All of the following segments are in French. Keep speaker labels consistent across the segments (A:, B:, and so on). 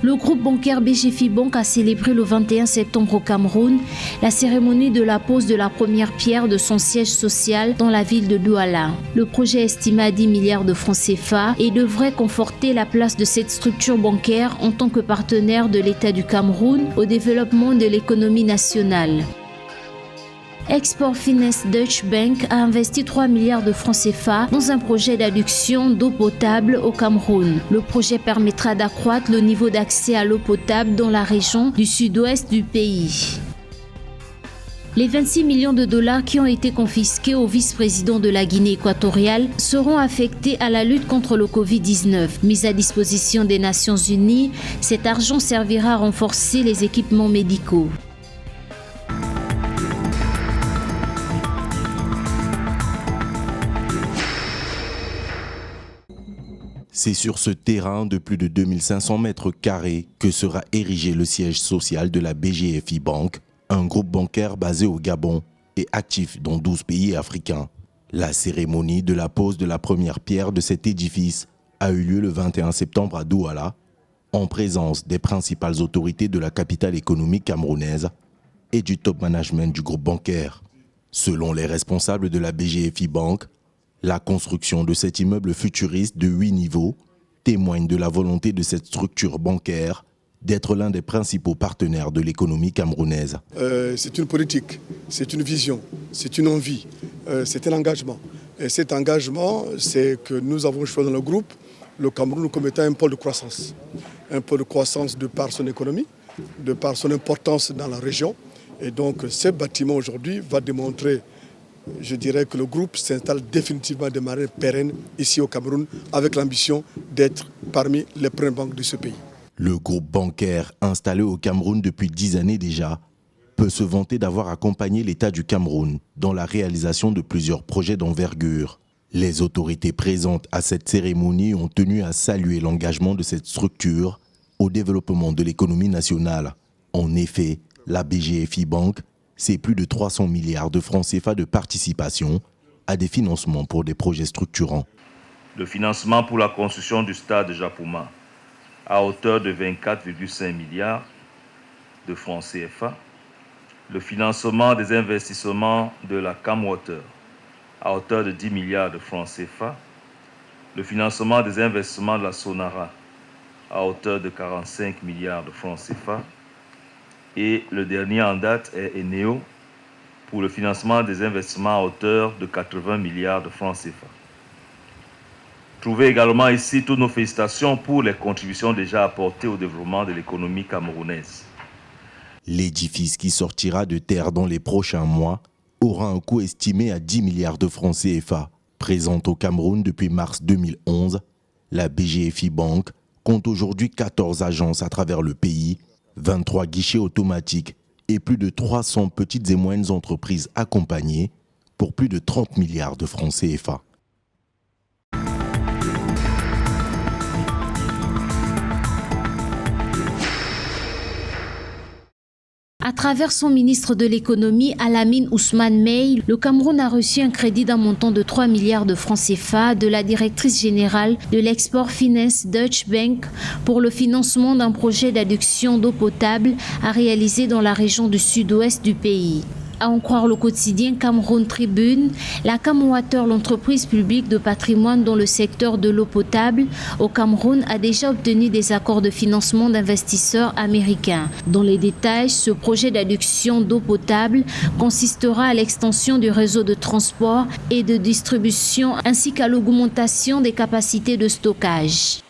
A: Le groupe bancaire BGFIBank a célébré le 21 septembre au Cameroun la cérémonie de la pose de la première pierre de son siège social dans la ville de Douala. Le projet est estimé à 10 milliards de francs CFA et devrait conforter la place de cette structure bancaire en tant que partenaire de l'État du Cameroun au développement de l'économie nationale. Export Finance Deutsche Bank a investi 3 milliards de francs CFA dans un projet d'adduction d'eau potable au Cameroun. Le projet permettra d'accroître le niveau d'accès à l'eau potable dans la région du sud-ouest du pays. Les 26 millions de dollars qui ont été confisqués au vice-président de la Guinée équatoriale seront affectés à la lutte contre le Covid-19. Mis à disposition des Nations Unies, cet argent servira à renforcer les équipements médicaux.
B: C'est sur ce terrain de plus de 2500 mètres carrés que sera érigé le siège social de la BGFIBank, un groupe bancaire basé au Gabon et actif dans 12 pays africains. La cérémonie de la pose de la première pierre de cet édifice a eu lieu le 21 septembre à Douala, en présence des principales autorités de la capitale économique camerounaise et du top management du groupe bancaire. Selon les responsables de la BGFIBank, la construction de cet immeuble futuriste de 8 niveaux témoigne de la volonté de cette structure bancaire d'être l'un des principaux partenaires de l'économie camerounaise.
C: C'est une politique, c'est une vision, c'est une envie, c'est un engagement. Et cet engagement, c'est que nous avons choisi dans le groupe le Cameroun comme étant un pôle de croissance. Un pôle de croissance de par son économie, de par son importance dans la région. Et donc ce bâtiment aujourd'hui va démontrer, je dirais, que le groupe s'installe définitivement de manière pérenne ici au Cameroun avec l'ambition d'être parmi les premières banques de ce pays.
B: Le groupe bancaire installé au Cameroun depuis 10 années déjà peut se vanter d'avoir accompagné l'État du Cameroun dans la réalisation de plusieurs projets d'envergure. Les autorités présentes à cette cérémonie ont tenu à saluer l'engagement de cette structure au développement de l'économie nationale. En effet, la BGFIBank, c'est plus de 300 milliards de francs CFA de participation à des financements pour des projets structurants.
D: Le financement pour la construction du stade de Japuma à hauteur de 24,5 milliards de francs CFA. Le financement des investissements de la Camwater à hauteur de 10 milliards de francs CFA. Le financement des investissements de la Sonara à hauteur de 45 milliards de francs CFA. Et le dernier en date est Eneo pour le financement des investissements à hauteur de 80 milliards de francs CFA. Trouvez également ici toutes nos félicitations pour les contributions déjà apportées au développement de l'économie camerounaise.
B: L'édifice qui sortira de terre dans les prochains mois aura un coût estimé à 10 milliards de francs CFA. Présente au Cameroun depuis mars 2011, la BGFIBank compte aujourd'hui 14 agences à travers le pays, 23 guichets automatiques et plus de 300 petites et moyennes entreprises accompagnées pour plus de 30 milliards de francs CFA.
A: À travers son ministre de l'économie, Alamine Ousmane Mey, le Cameroun a reçu un crédit d'un montant de 3 milliards de francs CFA de la directrice générale de l'Export Finance Deutsche Bank pour le financement d'un projet d'adduction d'eau potable à réaliser dans la région du sud-ouest du pays. À en croire le quotidien Cameroun Tribune, la Camwater, l'entreprise publique de patrimoine dans le secteur de l'eau potable au Cameroun, a déjà obtenu des accords de financement d'investisseurs américains. Dans les détails, ce projet d'adduction d'eau potable consistera à l'extension du réseau de transport et de distribution ainsi qu'à l'augmentation des capacités de stockage.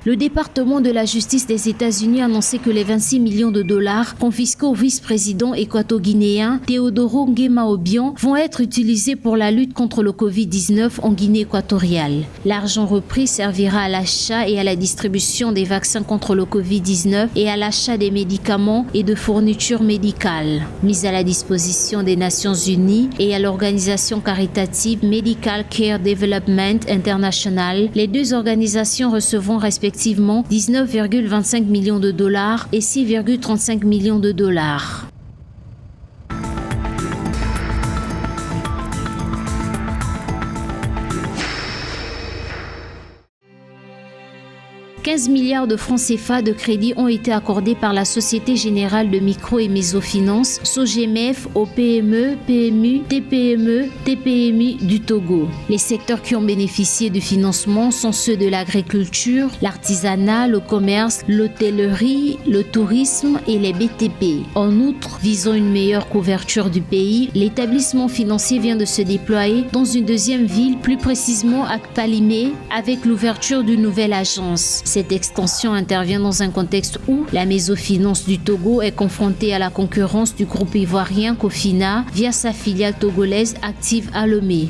A: Le département de la justice des États-Unis a annoncé que les 26 millions de dollars confisqués au vice-président équato-guinéen Teodoro Nguema Obiang vont être utilisés pour la lutte contre le Covid-19 en Guinée équatoriale. L'argent repris servira à l'achat et à la distribution des vaccins contre le Covid-19 et à l'achat des médicaments et de fournitures médicales. Mis à la disposition des Nations Unies et à l'organisation caritative Medical Care Development International, les deux organisations recevront respectivement 19,25 millions de dollars et 6,35 millions de dollars. 15 milliards de francs CFA de crédits ont été accordés par la Société Générale de Micro- et Mésofinance, SOGEMEF, aux PME, PMU, TPME, TPMI du Togo. Les secteurs qui ont bénéficié du financement sont ceux de l'agriculture, l'artisanat, le commerce, l'hôtellerie, le tourisme et les BTP. En outre, visant une meilleure couverture du pays, l'établissement financier vient de se déployer dans une deuxième ville, plus précisément à Kpalimé, avec l'ouverture d'une nouvelle agence. Cette extension intervient dans un contexte où la mésofinance du Togo est confrontée à la concurrence du groupe ivoirien Cofina via sa filiale togolaise active à Lomé.